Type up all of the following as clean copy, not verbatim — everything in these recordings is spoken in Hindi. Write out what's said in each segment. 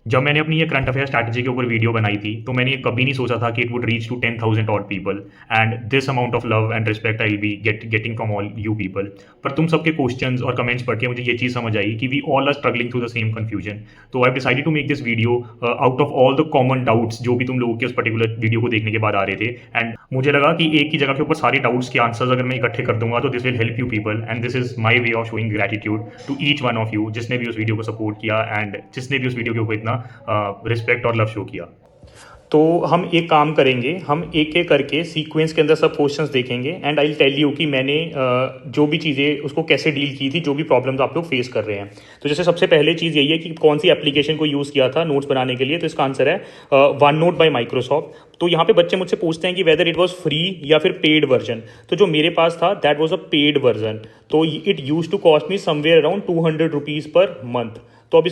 जब मैंने अपनी ये करंट अफेयर स्ट्रैटेजी के ऊपर वीडियो बनाई थी, तो मैंने ये कभी नहीं सोचा था कि it would reach to 10,000 odd people and this amount of love and respect I will be getting from all you people. पर तुम सबके क्वेश्चंस और कमेंट्स पढ़ के मुझे ये चीज़ समझ आई कि we all are struggling through the same confusion. तो I decided to make this video out of all the common doubts जो भी तुम लोगों के उस पर्टिकुलर वीडियो को देखने के बाद आ रहे थे। एंड मुझे लगा कि एक ही जगह के ऊपर सारे डाउट्स के आंसर्स अगर मैं इकट्ठे कर दूंगा तो this will help you people and this is my way of showing gratitude to each one of you जिसने भी उस वीडियो को सपोर्ट किया एंड जिसने भी उस वीडियो के ऊपर इतना रिस्पेक्ट और लव शो किया। तो हम एक काम करेंगे, हम एक एक करके सीक्वेंस के अंदर सब क्वेश्चंस देखेंगे and I will tell you कि मैंने जो भी चीज़ें उसको कैसे डील की थी, जो भी प्रॉब्लम्स आप लोग फेस कर रहे हैं। तो जैसे सबसे पहले चीज़ यही है कि कौन सी एप्लीकेशन को यूज़ किया था नोट्स बनाने के लिए। तो इसका आंसर है वन नोट बाय माइक्रोसॉफ्ट। तो यहाँ पे बच्चे मुझसे पूछते हैं कि वेदर इट वॉज फ्री या फिर पेड वर्जन। तो जो मेरे पास था that was a paid version. तो it use to cost me somewhere around 200 rupees per month. तो अब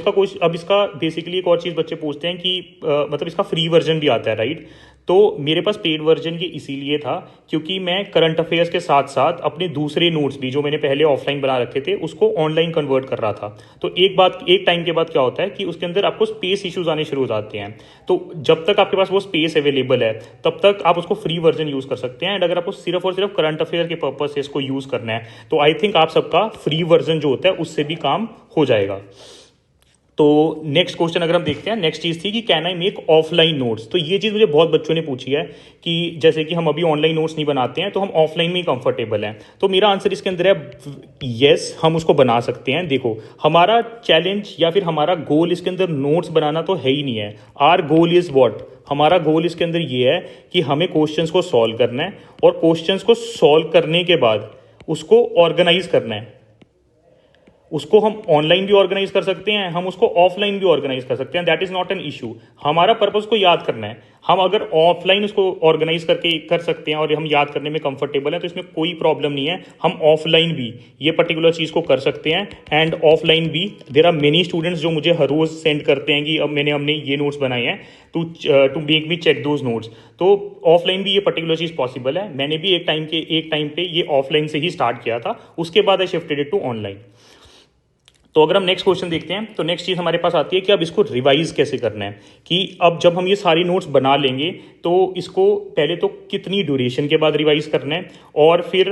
इसका बेसिकली एक और चीज़ बच्चे पूछते हैं कि मतलब इसका फ्री वर्जन भी आता है, राइट। तो मेरे पास पेड वर्जन ये इसीलिए था क्योंकि मैं करंट अफेयर्स के साथ साथ अपने दूसरे नोट्स भी जो मैंने पहले ऑफलाइन बना रखे थे उसको ऑनलाइन कन्वर्ट कर रहा था। तो एक टाइम के बाद क्या होता है कि उसके अंदर आपको स्पेस इश्यूज आने शुरू हो जाते हैं। तो जब तक आपके पास वो स्पेस अवेलेबल है तब तक आप उसको फ्री वर्जन यूज़ कर सकते हैं। एंड अगर आपको सिर्फ और सिर्फ करंट अफेयर के पर्पज से इसको यूज़ करना है तो आई थिंक आप सबका फ्री वर्जन जो होता है उससे भी काम हो जाएगा। तो नेक्स्ट क्वेश्चन अगर हम देखते हैं, नेक्स्ट चीज़ थी कि can I make offline notes. तो ये चीज़ मुझे बहुत बच्चों ने पूछी है कि जैसे कि हम अभी ऑनलाइन नोट्स नहीं बनाते हैं तो हम ऑफलाइन में ही कंफर्टेबल हैं। तो मेरा आंसर इसके अंदर है येस, हम उसको बना सकते हैं। देखो, हमारा चैलेंज या फिर हमारा गोल इसके अंदर नोट्स बनाना तो है ही नहीं है। आर गोल इज़ वॉट, हमारा गोल इसके अंदर ये है कि हमें क्वेश्चंस को सॉल्व करना है और क्वेश्चंस को सॉल्व करने के बाद उसको ऑर्गेनाइज करना है। उसको हम ऑनलाइन भी ऑर्गेनाइज कर सकते हैं, हम उसको ऑफलाइन भी ऑर्गेनाइज कर सकते हैं, that is not an issue. हमारा पर्पस को याद करना है। हम अगर ऑफलाइन उसको ऑर्गेनाइज करके कर सकते हैं और हम याद करने में कंफर्टेबल है तो इसमें कोई प्रॉब्लम नहीं है। हम ऑफलाइन भी ये पर्टिकुलर चीज़ को कर सकते हैं एंड ऑफलाइन भी। देर आर मेनी स्टूडेंट्स जो मुझे हर रोज सेंड करते हैं कि अब हमने ये नोट्स बनाए हैं to make me check those notes. तो ऑफलाइन भी ये पर्टिकुलर चीज़ पॉसिबल है। मैंने भी एक टाइम पे ये ऑफलाइन से ही स्टार्ट किया था, उसके बाद I shifted it to online. तो अगर हम नेक्स्ट क्वेश्चन देखते हैं तो नेक्स्ट चीज़ हमारे पास आती है कि अब इसको रिवाइज कैसे करना है। कि अब जब हम ये सारी नोट्स बना लेंगे तो इसको पहले तो कितनी ड्यूरेशन के बाद रिवाइज करना है और फिर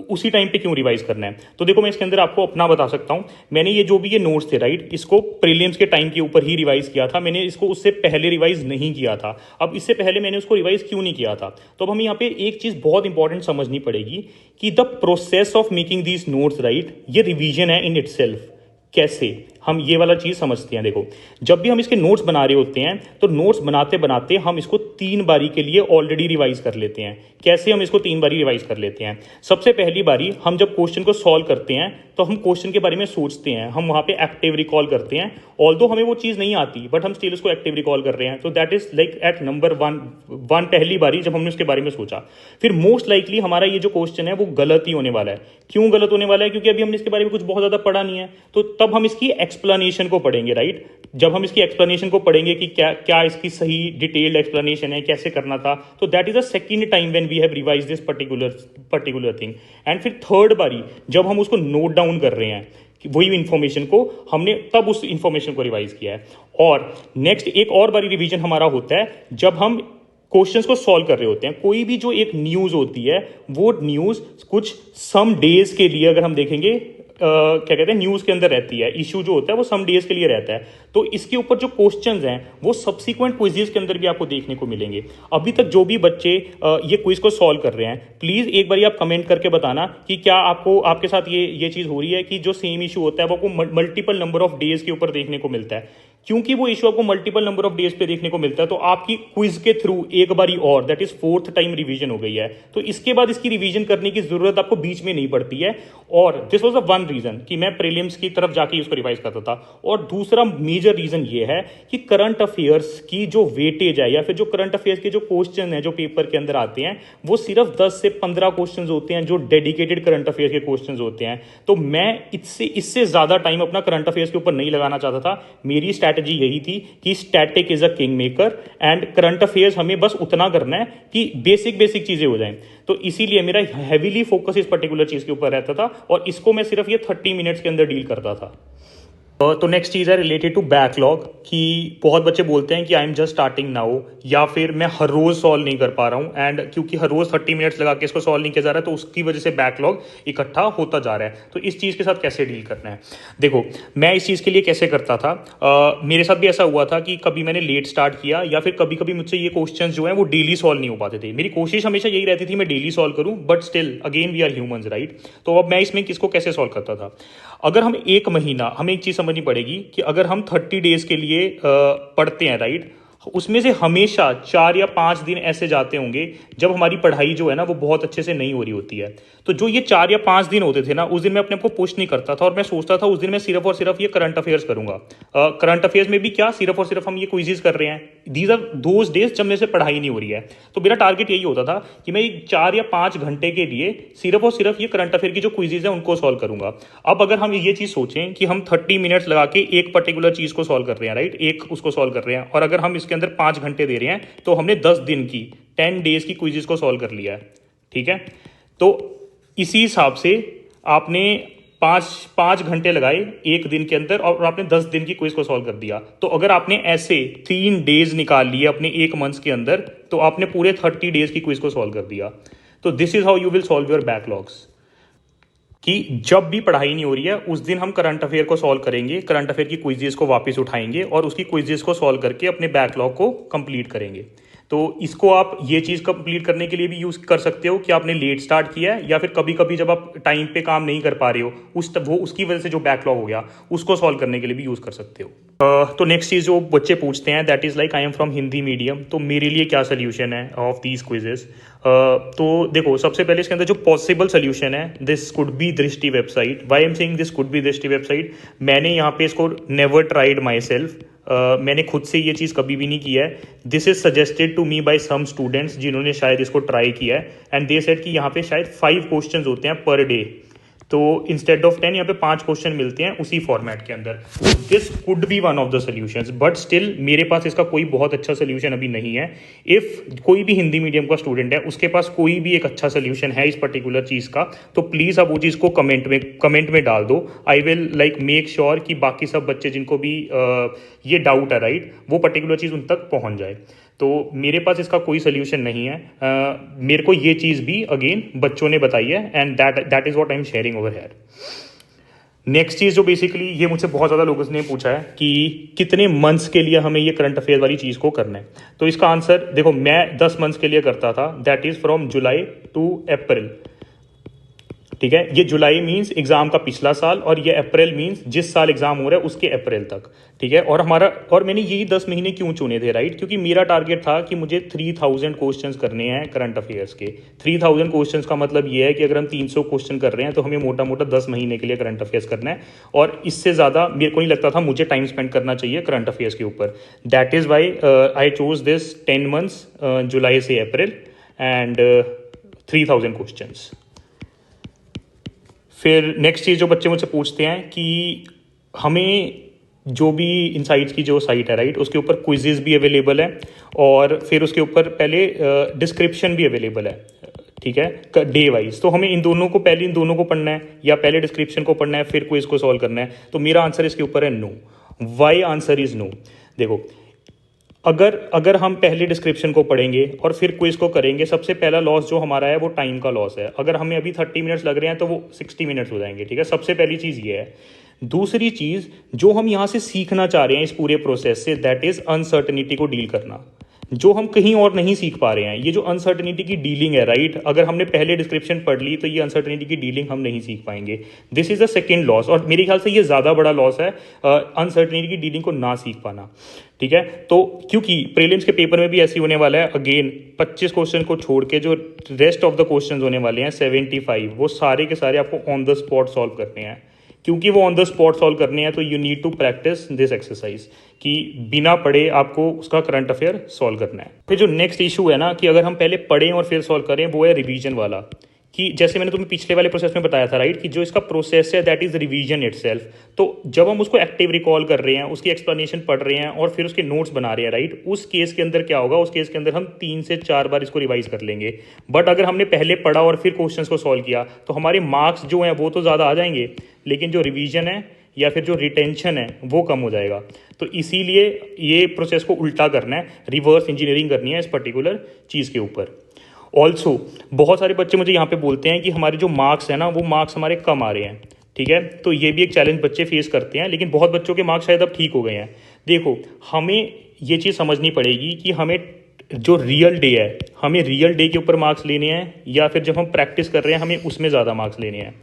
उसी टाइम पे क्यों रिवाइज करना है। तो देखो, मैं इसके अंदर आपको अपना बता सकता हूँ। मैंने ये जो भी ये नोट्स थे, राइट, इसको प्रीलिम्स के टाइम के ऊपर ही रिवाइज किया था। मैंने इसको उससे पहले रिवाइज नहीं किया था। अब इससे पहले मैंने उसको रिवाइज क्यों नहीं किया था, तो अब हमें यहाँ पे एक चीज़ बहुत इंपॉर्टेंट समझनी पड़ेगी कि the process of making these notes, right, ये रिविजन है इन इटसेल्फ। कैसे हम ये वाला चीज समझते हैं। देखो, जब भी हम इसके नोट्स बना रहे होते हैं तो नोट्स बनाते बनाते हम इसको 3 बारी के लिए ऑलरेडी रिवाइज कर लेते हैं। कैसे हम इसको 3 बारी रिवाइज कर लेते हैं? सबसे पहली बारी हम जब क्वेश्चन को सॉल्व करते हैं तो हम क्वेश्चन के बारे में सोचते हैं, हम वहां पे एक्टिव रिकॉल करते हैं। ऑल्दो हमें वो चीज नहीं आती बट हम स्टिल उसको एक्टिव रिकॉल कर रहे हैं। तो that is like at number one पहली बारी जब हमने उसके बारे में सोचा। फिर मोस्ट लाइकली हमारा ये जो क्वेश्चन है वो गलत ही होने वाला है। क्यों गलत होने वाला है? क्योंकि अभी हमने इसके बारे में कुछ बहुत ज्यादा पढ़ा नहीं है। तो तब हम इसकी एक्सप्लेनेशन को पढ़ेंगे, राइट। जब हम इसकी एक्सप्लेनेशन को पढ़ेंगे कि क्या क्या इसकी सही डिटेल्ड एक्सप्लेनेशन है, कैसे करना था, तो that is the second time when we have revise this particular thing. And फिर थर्ड बारी जब हम उसको नोट डाउन कर रहे हैं वही इंफॉर्मेशन को, हमने तब उस इंफॉर्मेशन को रिवाइज किया है। और नेक्स्ट एक और बारी रिवीजन हमारा होता है जब हम क्वेश्चंस को सॉल्व कर रहे होते हैं। कोई भी जो एक न्यूज होती है वो न्यूज कुछ सम डेज के लिए, अगर हम देखेंगे क्या कहते हैं, न्यूज के अंदर रहती है। इशू जो होता है वो सम डेज के लिए रहता है। तो इसके ऊपर जो क्वेश्चंस हैं वो सब्सिक्वेंट क्विज़ेस के अंदर भी आपको देखने को मिलेंगे। अभी तक जो भी बच्चे ये क्विज को सॉल्व कर रहे हैं, प्लीज एक बार आप कमेंट करके बताना कि क्या आपके साथ ये चीज हो रही है कि जो सेम इशू होता है वो आपको मल्टीपल नंबर ऑफ डेज के ऊपर देखने को मिलता है। क्योंकि वो इशू आपको मल्टीपल नंबर ऑफ डेज पे देखने को मिलता है तो आपकी क्विज के थ्रू एक बारी और, that is 4th time revision हो गई है। तो इसके बाद इसकी रिवीजन करने की जरूरत आपको बीच में नहीं पड़ती है। और this was the one reason कि मैं प्रीलिम्स की तरफ जाके उसको रिवाइज करता था। और दूसरा मेजर रीजन ये है कि करंट अफेयर्स की जो वेटेज है या फिर जो करंट अफेयर्स के जो क्वेश्चन है जो पेपर के अंदर आते हैं वो सिर्फ 10 से 15 क्वेश्चन होते हैं जो डेडिकेटेड करंट अफेयर्स के क्वेश्चन होते हैं। तो मैं इससे ज्यादा टाइम अपना करंट अफेयर्स के ऊपर नहीं लगाना चाहता था। मेरी स्ट्रैटेजी यही थी कि static is a king maker and current affairs हमें बस उतना करना है कि बेसिक चीजें हो जाएं। तो इसीलिए मेरा हैवीली फोकस इस पर्टिकुलर चीज के ऊपर रहता था और इसको मैं सिर्फ ये 30 मिनट्स के अंदर डील करता था। तो नेक्स्ट चीज़ है रिलेटेड टू बैकलॉग, कि बहुत बच्चे बोलते हैं कि I am just starting now, या फिर मैं हर रोज़ सॉल्व नहीं कर पा रहा हूँ, एंड क्योंकि हर रोज़ 30 मिनट्स लगा के इसको सॉल्व नहीं किया जा रहा है तो उसकी वजह से बैकलॉग इकट्ठा होता जा रहा है। तो इस चीज़ के साथ कैसे डील करना है, देखो मैं इस चीज़ के लिए कैसे करता था, मेरे साथ भी ऐसा हुआ था कि कभी मैंने लेट स्टार्ट किया, या फिर कभी कभी मुझसे ये क्वेश्चन जो है वो डेली सॉल्व नहीं हो पाते थे। मेरी कोशिश हमेशा यही रहती थी मैं डेली सॉल्व करूँ, but still again we are humans right. तो अब मैं इसमें किसको कैसे सॉल्व करता था, अगर हम एक महीना, हमें एक चीज़ समझनी पड़ेगी कि अगर हम 30 डेज के लिए पढ़ते हैं राइट, उसमें से हमेशा 4 या 5 दिन ऐसे जाते होंगे जब हमारी पढ़ाई जो है ना वो बहुत अच्छे से नहीं हो रही होती है। तो जो ये 4 या 5 दिन होते थे ना, उस दिन मैं अपने आप को पुश नहीं करता था और मैं सोचता था उस दिन मैं सिर्फ और सिर्फ ये करंट अफेयर्स करूंगा। करंट अफेयर्स में भी क्या, सिर्फ और सिर्फ हम ये क्विज़ेस कर रहे हैं, दीज आर दोज डेज जब मेरे से पढ़ाई नहीं हो रही है। तो मेरा टारगेट यही होता था कि मैं 4 या 5 घंटे के लिए सिर्फ और सिर्फ ये करंट अफेयर की जो क्विज़ेस हैं उनको सॉल्व करूंगा। अब अगर हम ये चीज़ सोचें कि हम 30 मिनट्स लगा के एक पर्टिकुलर चीज़ को सॉल्व कर रहे हैं राइट, एक उसको सॉल्व कर रहे हैं, और अगर हम इसके अंदर 5 घंटे दे रहे हैं तो हमने 10 दिन की 10 डेज की क्विज़ेस को सॉल्व कर लिया है। ठीक है, तो इसी हिसाब से आपने पाँच घंटे लगाए एक दिन के अंदर और आपने 10 दिन की क्विज को सॉल्व कर दिया। तो अगर आपने ऐसे 3 डेज निकाल लिए अपने एक मंथ के अंदर, तो आपने पूरे 30 डेज की क्विज को सॉल्व कर दिया। तो this is how you will solve your backlogs, कि जब भी पढ़ाई नहीं हो रही है उस दिन हम करंट अफेयर को सॉल्व करेंगे, करंट अफेयर की क्विजेस को वापस उठाएंगे और उसकी क्विजेस को सॉल्व करके अपने बैकलॉग को कंप्लीट करेंगे। तो इसको आप ये चीज़ कंप्लीट करने के लिए भी यूज़ कर सकते हो कि आपने लेट स्टार्ट किया है, या फिर कभी कभी जब आप टाइम पे काम नहीं कर पा रहे हो वो उसकी वजह से जो बैकलॉग हो गया उसको सॉल्व करने के लिए भी यूज़ कर सकते हो। तो नेक्स्ट चीज़ जो बच्चे पूछते हैं that is like I am from Hindi medium, तो मेरे लिए क्या सोल्यूशन है ऑफ दीज क्विजेस। तो देखो सबसे पहले इसके अंदर जो पॉसिबल सोल्यूशन है, this could be Drishti website. Why am saying this could be Drishti website, मैंने यहाँ पे इसको नेवर ट्राइड माई सेल्फ, मैंने खुद से ये चीज़ कभी भी नहीं किया है। This is suggested to me by some students जिन्होंने शायद इसको ट्राई किया है, एंड दे सेड कि यहाँ पे शायद 5 क्वेश्चन होते हैं पर डे, तो इंस्टेड ऑफ 10 यहाँ पे 5 क्वेश्चन मिलते हैं उसी फॉर्मेट के अंदर। This could B one of the solutions, but still मेरे पास इसका कोई बहुत अच्छा सोल्यूशन अभी नहीं है। इफ़ कोई भी हिंदी मीडियम का स्टूडेंट है उसके पास कोई भी एक अच्छा सोल्यूशन है इस पर्टिकुलर चीज़ का, तो प्लीज़ आप वो चीज़ को कमेंट में डाल दो। I will like make sure कि बाकी सब बच्चे जिनको भी ये डाउट है राइट, वो पर्टिकुलर चीज़ उन तक पहुँच जाए। तो मेरे पास इसका कोई सोल्यूशन नहीं है। मेरे को ये चीज़ भी अगेन बच्चों ने बताई है, and that is what I am sharing over here. Next चीज़ जो बेसिकली ये मुझसे बहुत ज़्यादा लोगों ने पूछा है कि कितने मंथ्स के लिए हमें ये करंट अफेयर वाली चीज़ को करना है, तो इसका आंसर देखो मैं 10 मंथ्स के लिए करता था, that is from July to April. ठीक है, ये जुलाई मीन्स एग्जाम का पिछला साल, और ये अप्रैल मीन्स जिस साल एग्जाम हो रहा है उसके अप्रैल तक। ठीक है, और मैंने यही 10 महीने क्यों चुने थे राइट, क्योंकि मेरा टारगेट था कि मुझे 3000 क्वेश्चंस करने हैं करंट अफेयर्स के। 3000 क्वेश्चंस का मतलब ये है कि अगर हम 300 क्वेश्चन कर रहे हैं तो हमें मोटा मोटा 10 महीने के लिए करंट अफेयर्स करना है, और इससे ज़्यादा मेरे को नहीं लगता था मुझे टाइम स्पेंड करना चाहिए करंट अफेयर्स के ऊपर। That is why I chose this 10 months, जुलाई से अप्रैल, एंड 3000 क्वेश्चंस। फिर नेक्स्ट चीज़ जो बच्चे मुझसे पूछते हैं कि हमें जो भी इनसाइट्स की जो साइट है राइट, उसके ऊपर क्विजेज भी अवेलेबल है, और फिर उसके ऊपर पहले डिस्क्रिप्शन भी अवेलेबल है। ठीक है, डे वाइज, तो हमें इन दोनों को पढ़ना है, या पहले डिस्क्रिप्शन को पढ़ना है फिर क्विज को सॉल्व करना है। तो मेरा आंसर इसके ऊपर है no. Why answer is no, देखो अगर हम पहले डिस्क्रिप्शन को पढ़ेंगे और फिर क्विज को करेंगे, सबसे पहला लॉस जो हमारा है वो टाइम का लॉस है। अगर हमें अभी 30 मिनट्स लग रहे हैं तो वो 60 मिनट्स हो जाएंगे। ठीक है, सबसे पहली चीज़ ये है। दूसरी चीज़ जो हम यहाँ से सीखना चाह रहे हैं इस पूरे प्रोसेस से, दैट इज़ अनसर्टनिटी को डील करना, जो हम कहीं और नहीं सीख पा रहे हैं। ये जो अनसर्टनिटी की डीलिंग है राइट, अगर हमने पहले डिस्क्रिप्शन पढ़ ली तो ये अनसर्टनिटी की डीलिंग हम नहीं सीख पाएंगे। This is the second loss, और मेरे ख्याल से ये ज़्यादा बड़ा लॉस है अनसर्टनिटी की डीलिंग को ना सीख पाना। ठीक है, तो क्योंकि प्रीलिम्स के पेपर में भी ऐसी होने वाला है, अगेन 25 क्वेश्चन को छोड़ के जो रेस्ट ऑफ द क्वेश्चन होने वाले हैं 75, वो सारे के सारे आपको ऑन द स्पॉट सॉल्व करने हैं। क्योंकि वो ऑन द स्पॉट सॉल्व करने हैं तो you need to practise this exercise, कि बिना पढ़े आपको उसका करंट अफेयर सॉल्व करना है। फिर जो नेक्स्ट इशू है ना कि अगर हम पहले पढ़ें और फिर सॉल्व करें, वो है रिवीजन वाला। कि जैसे मैंने तुम्हें पिछले वाले प्रोसेस में बताया था राइट, कि जो इसका प्रोसेस है दैट इज़ रिवीजन इटसेल्फ। तो जब हम उसको एक्टिव रिकॉल कर रहे हैं, उसकी एक्सप्लेनेशन पढ़ रहे हैं और फिर उसके नोट्स बना रहे हैं राइट, उस केस के अंदर क्या होगा, उस केस के अंदर हम 3 से 4 बार इसको रिवाइज कर लेंगे। बट अगर हमने पहले पढ़ा और फिर क्वेश्चंस को सॉल्व किया तो हमारे मार्क्स जो हैं वो तो ज़्यादा आ जाएंगे, लेकिन जो रिवीजन है या फिर जो रिटेंशन है वो कम हो जाएगा। तो इसीलिए ये प्रोसेस को उल्टा करना है, रिवर्स इंजीनियरिंग करनी है इस पर्टिकुलर चीज़ के ऊपर। ऑल्सो बहुत सारे बच्चे मुझे यहाँ पे बोलते हैं कि हमारे जो मार्क्स हैं ना, वो मार्क्स हमारे कम आ रहे हैं, ठीक है। तो ये भी एक चैलेंज बच्चे फेस करते हैं, लेकिन बहुत बच्चों के मार्क्स शायद अब ठीक हो गए हैं। देखो, हमें ये चीज़ समझनी पड़ेगी कि हमें जो रियल डे है, हमें रियल डे के ऊपर मार्क्स लेने हैं या फिर जब हम प्रैक्टिस कर रहे हैं हमें उसमें ज़्यादा मार्क्स लेने हैं।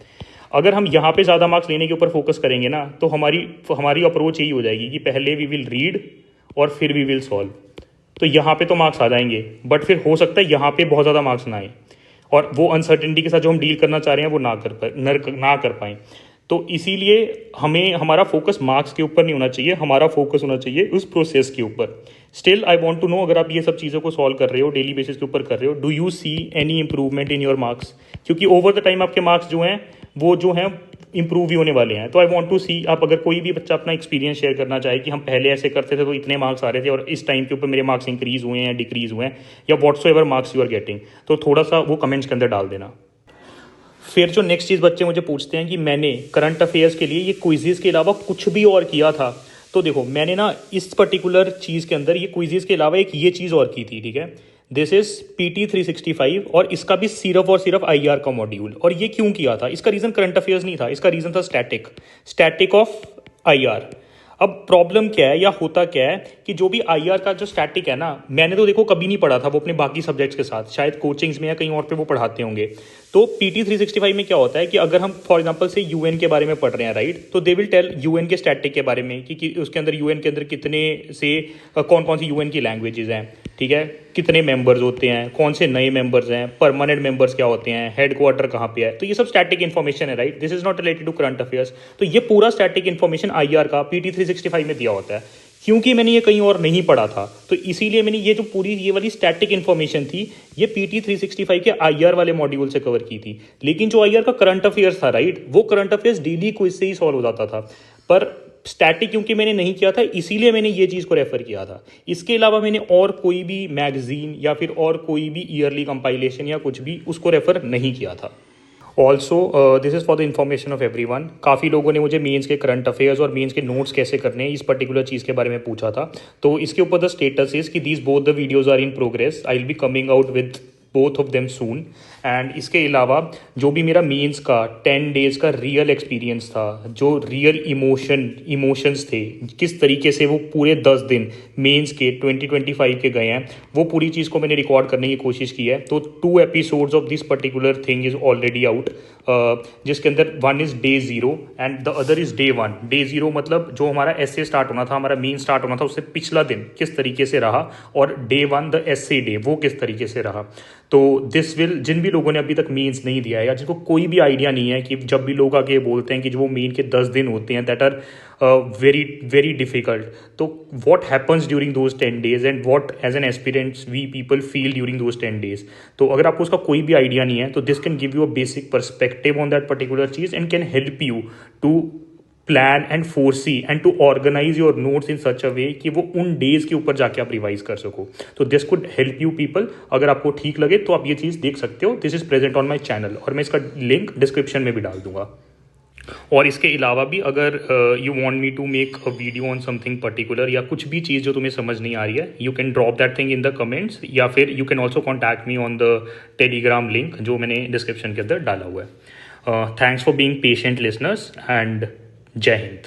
अगर हम यहाँ पे ज़्यादा मार्क्स लेने के ऊपर फोकस करेंगे ना, तो हमारी अप्रोच यही हो जाएगी कि पहले वी विल रीड और फिर वी विल सॉल्व। तो यहाँ पे तो मार्क्स आ जाएंगे, बट फिर हो सकता है यहाँ पे बहुत ज़्यादा मार्क्स ना आए, और वो अनसर्टेनिटी के साथ जो हम डील करना चाह रहे हैं वो ना कर पाएँ। तो इसीलिए हमें हमारा फोकस मार्क्स के ऊपर नहीं होना चाहिए, हमारा फोकस होना चाहिए उस प्रोसेस के ऊपर। Still I want to know, अगर आप ये सब चीज़ों को सॉल्व कर रहे हो, डेली बेसिस के ऊपर कर रहे हो, do you see any improvement in your marks? क्योंकि ओवर द टाइम आपके मार्क्स जो हैं वो जो हैं इंप्रूव ही होने वाले हैं। तो आई वांट टू सी, आप अगर कोई भी बच्चा अपना एक्सपीरियंस शेयर करना चाहे कि हम पहले ऐसे करते थे तो इतने मार्क्स आ रहे थे और इस टाइम के ऊपर मेरे मार्क्स इंक्रीज हुए हैं, डिक्रीज हुए हैं, या whatsoever marks you are getting, तो थोड़ा सा वो कमेंट्स के अंदर डाल देना। फिर जो नेक्स्ट चीज़ बच्चे मुझे पूछते हैं कि मैंने करंट अफेयर्स के लिए ये क्विज़ेस के अलावा कुछ भी और किया था। तो देखो, मैंने ना इस पर्टिकुलर चीज़ के अंदर ये क्विज़ेस के अलावा एक ये चीज़ और की थी, ठीक है। दिस इज PT 365, और इसका भी सिर्फ और सिर्फ IR का मॉड्यूल। और ये क्यों किया था? इसका रीज़न करंट अफेयर्स नहीं था, इसका रीज़न था स्टैटिक ऑफ IR। अब प्रॉब्लम क्या है या होता क्या है कि जो भी IR का जो स्टैटिक है ना, मैंने तो देखो कभी नहीं पढ़ा था वो अपने बाकी सब्जेक्ट्स के साथ, शायद कोचिंग्स में या कहीं और पे वो पढ़ाते होंगे। तो PT 365 में क्या होता है कि अगर हम फॉर एग्जांपल से UN के बारे में पढ़ रहे हैं, राइट, तो दे विल टेल UN के स्टैटिक के बारे में कि उसके अंदर UN के अंदर कितने से कौन कौन सी UN की लैंग्वेजेस हैं, ठीक है, कितने मेंबर्स होते हैं, कौन से नए मेंबर्स हैं, परमानेंट मेंबर्स क्या होते हैं, हेडक्वार्टर कहाँ पे है। तो ये सब स्टैटिक इन्फॉर्मेशन है, right, this is not related to current affairs. तो ये पूरा स्टैटिक इन्फॉर्मेशन IR का PT 365 में दिया होता है। क्योंकि मैंने ये कहीं और नहीं पढ़ा था, तो इसीलिए मैंने ये जो पूरी ये वाली स्टैटिक इन्फॉर्मेशन थी ये PT 365 के IR वाले मॉड्यूल से कवर की थी। लेकिन जो IR का करंट अफेयर्स था, राइट, वो करंट अफेयर्स डेली क्विज से ही सॉल्व हो जाता था। पर स्टैटिक क्योंकि मैंने नहीं किया था, इसीलिए मैंने ये चीज़ को रेफर किया था। इसके अलावा मैंने और कोई भी मैगजीन या फिर और कोई भी ईयरली कंपाइलेशन या कुछ भी उसको रेफर नहीं किया था। Also this is for the information of every one. काफ़ी लोगों ने मुझे मेंस के करंट अफेयर्स और मेंस के नोट्स कैसे करने हैं इस पर्टिकुलर चीज़ के बारे में पूछा था। तो इसके ऊपर द स्टेटस इज कि these both the videos are in progress, I will be coming out with both of them soon. And इसके अलावा जो भी मेरा मेंस का 10 डेज़ का रियल एक्सपीरियंस था, जो रियल इमोशंस थे, किस तरीके से वो पूरे 10 दिन मेंस के 2025 के गए हैं, वो पूरी चीज़ को मैंने रिकॉर्ड करने की कोशिश की है। तो 2 episodes of this particular thing is already out, जिसके अंदर one is Day 0 and the other is Day 1। Day 0 मतलब जो हमारा essay स्टार्ट होना था, हमारा मेन स्टार्ट होना था, उससे पिछला दिन किस तरीके से रहा, और Day 1 द essay डे वो किस तरीके से रहा। तो दिस विल, जिन भी लोगों ने अभी तक मीन्स नहीं दिया है या जिनको कोई भी आइडिया नहीं है कि जब भी लोग आके बोलते हैं कि जो वो मीन के 10 दिन होते हैं that are very very difficult, तो what happens during those 10 days and what as an aspirants we people feel during those 10 days. तो अगर आपको उसका कोई भी आइडिया नहीं है तो this can give you a basic perspective on that particular चीज and can help you to plan and foresee and to organise your notes in such a way कि वो उन डेज के ऊपर जाके आप रिवाइज कर सको। तो this could help you people. अगर आपको ठीक लगे तो आप ये चीज़ देख सकते हो। This is present on my channel और मैं इसका लिंक डिस्क्रिप्शन में भी डाल दूंगा। और इसके अलावा भी अगर you want me to make a video on something particular या कुछ भी चीज़ जो तुम्हें समझ नहीं आ रही है, you can drop that thing in the comments, या फिर you can also contact me on the Telegram link जो मैंने डिस्क्रिप्शन के अंदर डाला हुआ है। Thanks for being patient listeners and जय हिंद।